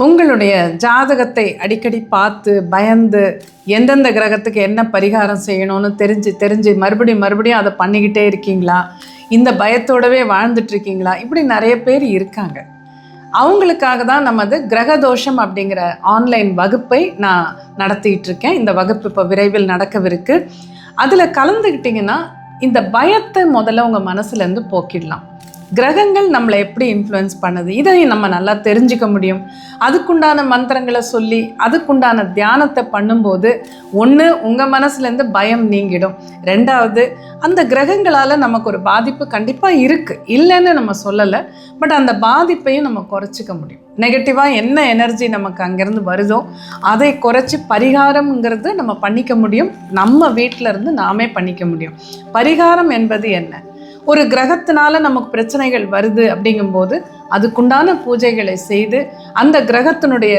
உங்களுடைய ஜாதகத்தை அடிக்கடி பார்த்து பயந்து எந்தெந்த கிரகத்துக்கு என்ன பரிகாரம் செய்யணும்னு தெரிஞ்சு மறுபடியும் அதை பண்ணிக்கிட்டே இருக்கீங்களா? இந்த பயத்தோடவே வாழ்ந்துட்டுருக்கீங்களா? இப்படி நிறைய பேர் இருக்காங்க. அவங்களுக்காக தான் நமது கிரகதோஷம் அப்படிங்கிற ஆன்லைன் வகுப்பை நான் நடத்திக்கிட்டு இருக்கேன். இந்த வகுப்பு இப்போ விரைவில் நடக்கவிருக்கு. அதில் கலந்துக்கிட்டிங்கன்னா இந்த பயத்தை முதல்ல உங்கள் மனசுலேருந்து போக்கிடலாம். கிரகங்கள் நம்மளை எப்படி இன்ஃப்ளூயன்ஸ் பண்ணுது, இதை நம்ம நல்லா தெரிஞ்சுக்க முடியும். அதுக்குண்டான மந்திரங்களை சொல்லி அதுக்குண்டான தியானத்தை பண்ணும்போது ஒன்று உங்கள் மனசுலேருந்து பயம் நீங்கிடும். ரெண்டாவது, அந்த கிரகங்களால் நமக்கு ஒரு பாதிப்பு கண்டிப்பாக இருக்குது, இல்லைன்னு நம்ம சொல்லலை. பட் அந்த பாதிப்பையும் நம்ம குறைச்சிக்க முடியும். நெகட்டிவாக என்ன எனர்ஜி நமக்கு அங்கேருந்து வருதோ அதை குறைச்சி பரிகாரம்ங்கிறது நம்ம பண்ணிக்க முடியும். நம்ம வீட்டில் இருந்து நாமே பண்ணிக்க முடியும். பரிகாரம் என்பது என்ன? ஒரு கிரகத்தினால நமக்கு பிரச்சனைகள் வருது அப்படிங்கும்போது அதுக்குண்டான பூஜைகளை செய்து அந்த கிரகத்தினுடைய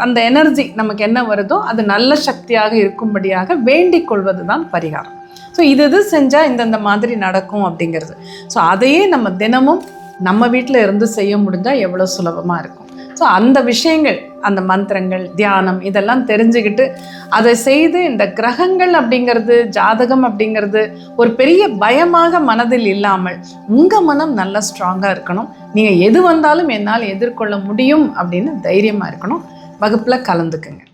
அந்த எனர்ஜி நமக்கு என்ன வருதோ அது நல்ல சக்தியாக இருக்கும்படியாக வேண்டிக் கொள்வது தான் பரிகாரம். ஸோ இது செஞ்சால் இந்தந்த மாதிரி நடக்கும் அப்படிங்கிறது. ஸோ அதையே நம்ம தினமும் நம்ம வீட்டில் இருந்து செய்ய முடிஞ்சால் எவ்வளோ சுலபமாக இருக்கும். ஸோ அந்த விஷயங்கள், அந்த மந்திரங்கள், தியானம் இதெல்லாம் தெரிஞ்சுக்கிட்டு அதை செய்து இந்த கிரகங்கள் அப்படிங்கிறது, ஜாதகம் அப்படிங்கிறது ஒரு பெரிய பயமாக மனதில் இல்லாமல் உங்கள் மனம் நல்லா ஸ்ட்ராங்காக இருக்கணும். நீங்கள் எது வந்தாலும் என்னால் எதிர்கொள்ள முடியும் அப்படின்னு தைரியமாக இருக்கணும். வகுப்பில் கலந்துக்குங்க.